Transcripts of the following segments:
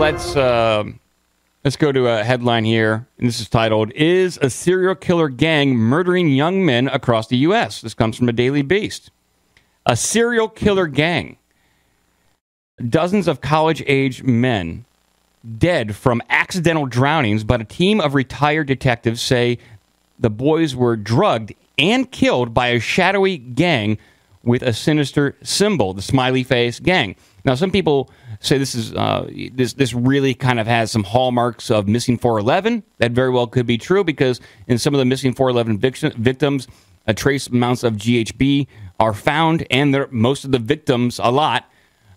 let's go to a headline here, and this is titled, "Is a Serial Killer Gang Murdering Young Men Across the U.S.?" This comes from the Daily Beast. A serial killer gang. Dozens of college-age men dead from accidental drownings, but a team of retired detectives say the boys were drugged and killed by a shadowy gang with a sinister symbol, the Smiley Face Gang. Now, some people say this is this really kind of has some hallmarks of Missing 411. That very well could be true, because in some of the Missing 411 victims, trace amounts of GHB are found, and most of the victims, a lot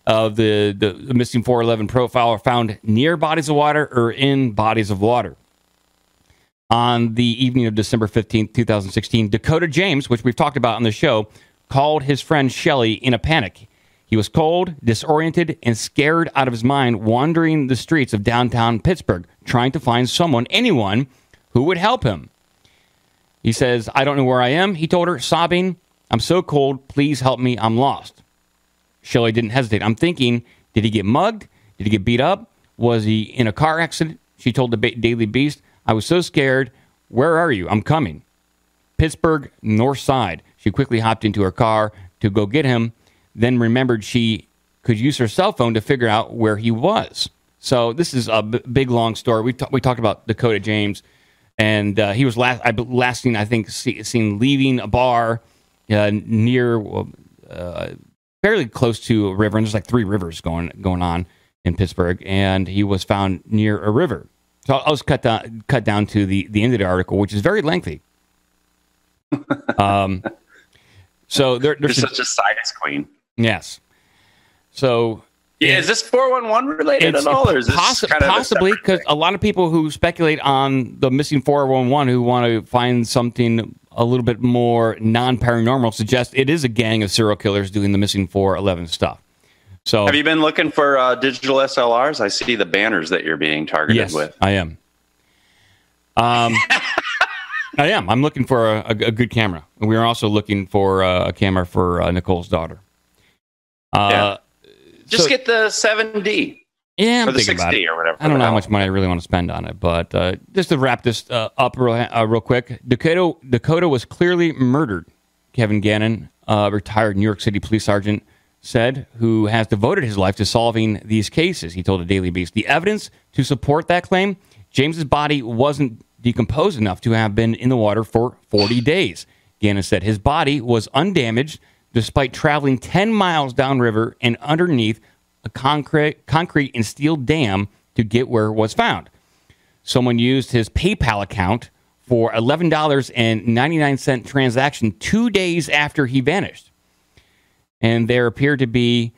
of the Missing 411 profile, are found near bodies of water or in bodies of water. On the evening of December 15th, 2016, Dakota James, which we've talked about on the show, called his friend Shelly in a panic. He was cold, disoriented, and scared out of his mind, wandering the streets of downtown Pittsburgh, trying to find someone, anyone, who would help him. He says, "I don't know where I am," he told her, sobbing. "I'm so cold. Please help me. I'm lost." Shelley didn't hesitate. "I'm thinking, did he get mugged? Did he get beat up? Was he in a car accident?" She told the Daily Beast, "I was so scared. Where are you? I'm coming." Pittsburgh, North Side. She quickly hopped into her car to go get him, then remembered she could use her cell phone to figure out where he was. So this is a big, long story. We talked about Dakota James, and he was last seen, I think, seen leaving a bar near, fairly close to a river, and there's like 3 rivers going on in Pittsburgh, and he was found near a river. So I'll just cut down to the end of the article, which is very lengthy. So there's such a science queen. Yes. So yeah, is this 411 related at all, or is this possibly, because a lot of people who speculate on the Missing 411 who want to find something a little bit more non-paranormal suggest it is a gang of serial killers doing the Missing 411 stuff. So, have you been looking for digital SLRs? I see the banners that you're being targeted with. I am. I am. I'm looking for a good camera. And we are also looking for a camera for Nicole's daughter. Just get the 7D. Yeah, I'm or the thinking 6D about it. or whatever. I don't know how much money I really want to spend on it, but just to wrap this up real quick, Dakota was clearly murdered. Kevin Gannon, retired New York City police sergeant, said, who has devoted his life to solving these cases. He told the Daily Beast, "The evidence to support that claim, James's body wasn't decomposed enough to have been in the water for 40 days. Gannon said his body was undamaged despite traveling 10 miles downriver and underneath a concrete and steel dam to get where it was found. Someone used his PayPal account for $11.99 transaction 2 days after he vanished. And there appeared to be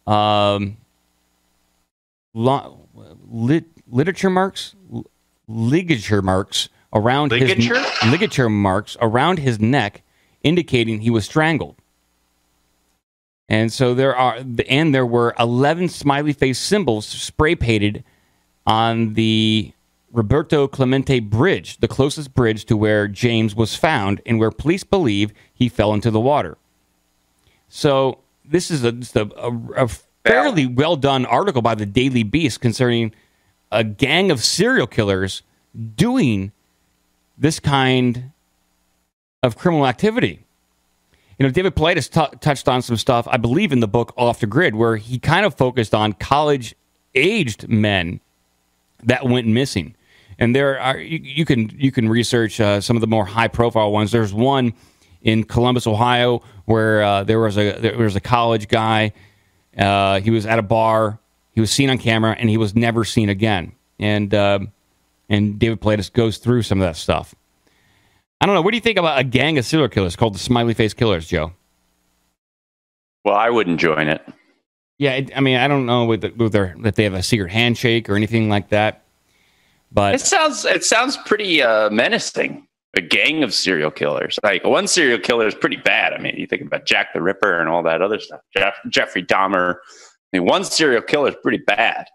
ligature marks around his neck, indicating he was strangled. And so there were 11 smiley face symbols spray painted on the Roberto Clemente Bridge, the closest bridge to where James was found and where police believe he fell into the water. So this is a fairly well done article by the Daily Beast concerning a gang of serial killers doing this kind of criminal activity. You know, David Paulides touched on some stuff, I believe, in the book Off the Grid, where he kind of focused on college-aged men that went missing. And there are you can research some of the more high-profile ones. There's one in Columbus, Ohio, where there was a college guy. He was at a bar. He was seen on camera, and he was never seen again. And David Paulides goes through some of that stuff. I don't know. What do you think about a gang of serial killers called the Smiley Face Killers, Joe? Well, I wouldn't join it. Yeah, I mean, I don't know if they have a secret handshake or anything like that. But it sounds pretty menacing. A gang of serial killers. Like, one serial killer is pretty bad. I mean, you think about Jack the Ripper and all that other stuff. Jeffrey Dahmer. I mean, one serial killer is pretty bad.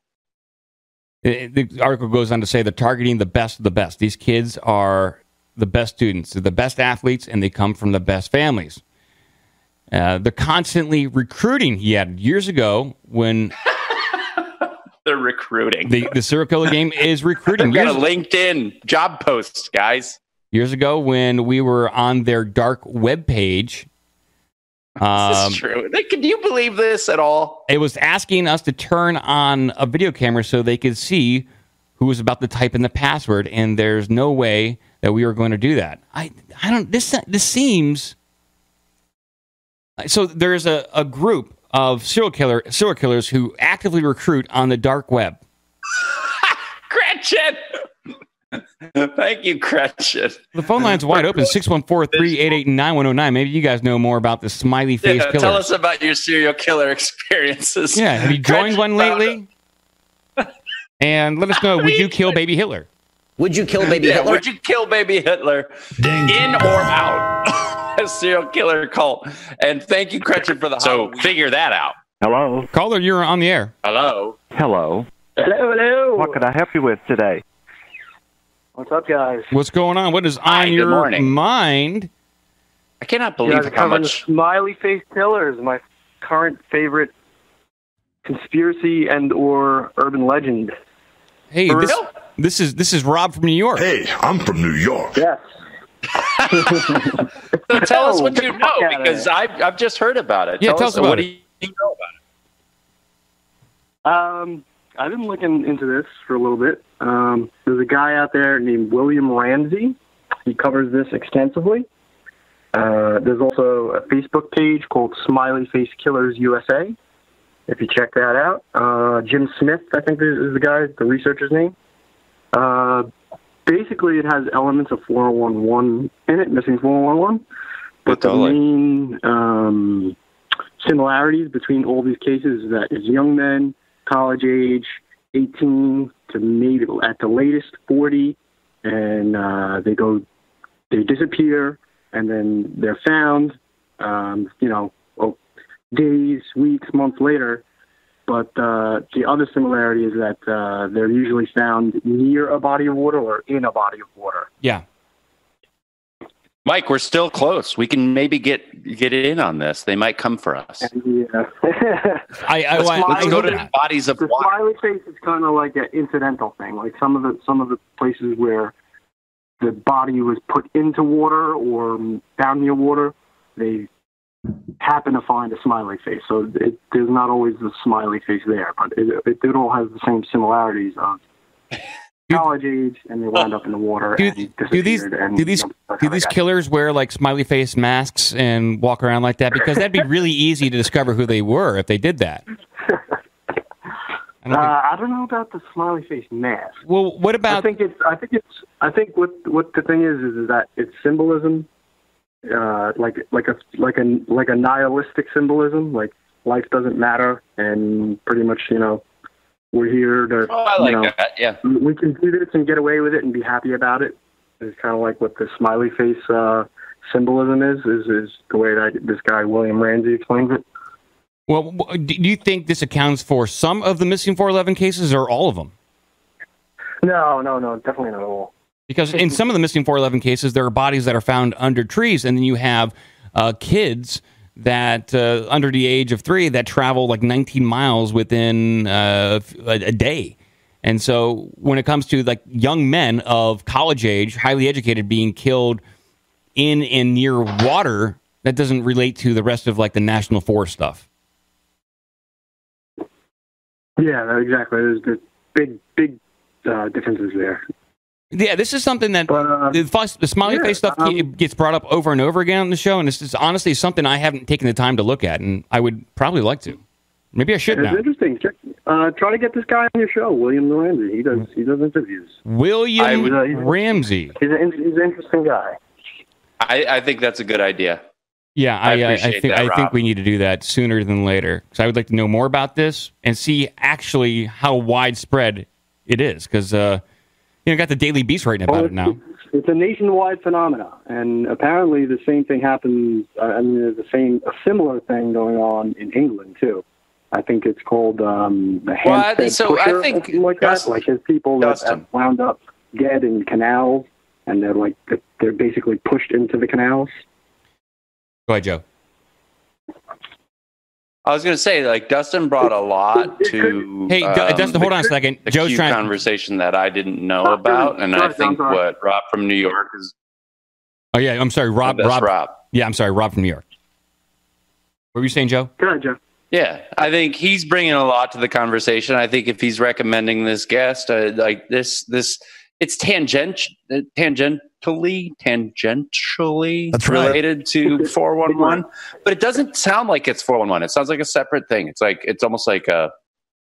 The article goes on to say they're targeting the best of the best. These kids are the best students, they're the best athletes, and they come from the best families. They're constantly recruiting, he added, years ago when... They're recruiting. The serial killer game is recruiting. They've got a LinkedIn job post, guys. Years ago, when we were on their dark web page, this is true. Can you believe this at all? It was asking us to turn on a video camera so they could see who was about to type in the password, and there's no way that we were going to do that. I don't. This seems. So there's a group of serial killers who actively recruit on the dark web. Gretchen! Thank you, Gretchen. The phone line's wide open, 614-388-9109. Maybe you guys know more about the Smiley Face Killers. Tell us about your serial killer experiences. Yeah, have you joined one lately? And let us know, would you kill baby Hitler? Would you kill baby Hitler? Would you kill baby Hitler? In or out? A serial killer cult. And thank you, Gretchen, for the Halloween. Figure that out. Hello. Caller, you're on the air. Hello. Hello. Hello. What can I help you with today? What's up, guys? What's going on? What is on your mind? I cannot believe how much... Smiley Face Killers, my current favorite conspiracy and or urban legend. Hey, this is Rob from New York. Hey, I'm from New York. Yes. So tell us what you know, because I've just heard about it. Yeah, tell us about what it. do you know about it? I've been looking into this for a little bit. There's a guy out there named William Ramsey. He covers this extensively. There's also a Facebook page called Smiley Face Killers USA. If you check that out. Jim Smith, I think is the guy, the researcher's name. Basically, it has elements of 4011 in it, missing 4011. But the main similarities between all these cases is that it's young men, college age, 18 to maybe at the latest 40, and they disappear, and then they're found, days, weeks, months later. But the other similarity is that they're usually found near a body of water or in a body of water. Yeah. Mike, we're still close. We can maybe get in on this. They might come for us. Yeah. Let's go to bodies of the water. Smiley face is kind of like an incidental thing. Like some of the places where the body was put into water or down near water, they happen to find a smiley face. So there's not always the smiley face there, but it all has the same similarities of college age, and they wind up in the water. Do these killers wear like smiley face masks and walk around like that? Because that'd be really easy to discover who they were if they did that. I don't know about the smiley face mask. Well, what about? I think what the thing is that it's symbolism, like a nihilistic symbolism, like life doesn't matter, and pretty much we're here to. Oh, I like that. Yeah, we can do this and get away with it and be happy about it. It's kind of like what the smiley face symbolism is the way that this guy William Ramsey explains it. Well, do you think this accounts for some of the missing 411 cases or all of them? No, definitely not all. Because in some of the missing 411 cases, there are bodies that are found under trees, and then you have kids that under the age of 3 that travel like 19 miles within a day. And so when it comes to like young men of college age, highly educated, being killed in and near water, that doesn't relate to the rest of like the national forest stuff. Yeah, exactly. There's big differences there. Yeah, this is something that the smiley face stuff gets brought up over and over again on the show, and this is honestly something I haven't taken the time to look at, and I would probably like to. Maybe I should now. It's interesting. Try to get this guy on your show, William Ramsey. He does interviews. William Ramsey. He's an interesting guy. I think that's a good idea. Yeah, I think we need to do that sooner than later, because I would like to know more about this and see actually how widespread it is, because got the Daily Beast writing about it now. It's a nationwide phenomenon, and apparently the same thing happens. There's a similar thing going on in England too. I think it's called the Hampstead Pusher, I think something like that. Like there's people that have wound up dead in canals, and they're basically pushed into the canals. Go ahead, Joe. I was going to say, like, Dustin brought a lot to. Hey, Dustin, hold on a second. The Joe's trying conversation that I didn't know about, and I think what Rob from New York is. Oh yeah, I'm sorry, Rob. Yeah, I'm sorry, Rob from New York. What were you saying, Joe? Go ahead, Joe. Yeah, I think he's bringing a lot to the conversation. I think if he's recommending this guest, like this, it's tangentially That's right. related to 411, but it doesn't sound like it's 411. It sounds like a separate thing. It's almost like a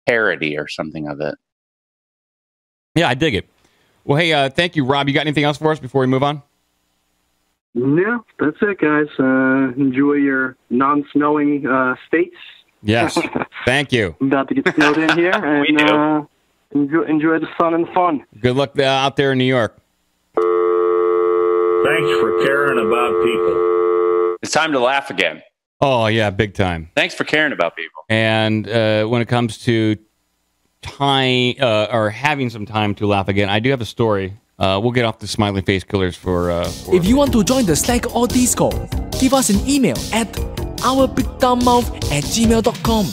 parody or something of it. Yeah, I dig it. Well, hey, thank you, Rob. You got anything else for us before we move on? No, that's it, guys. Enjoy your non-snowing states. Yes. Thank you. I'm about to get snowed in here, and enjoy the sun and fun. Good luck out there in New York. Thanks for caring about people. It's time to laugh again. Oh, yeah, big time. Thanks for caring about people. And when it comes to time or having some time to laugh again, I do have a story. We'll get off the Smiley Face Killers for If you want to join the Slack or Discord, give us an email at ourbigdumbmouth@gmail.com.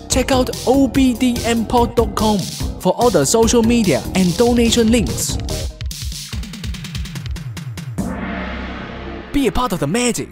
Check out obdmpod.com for all the social media and donation links. Be a part of the magic.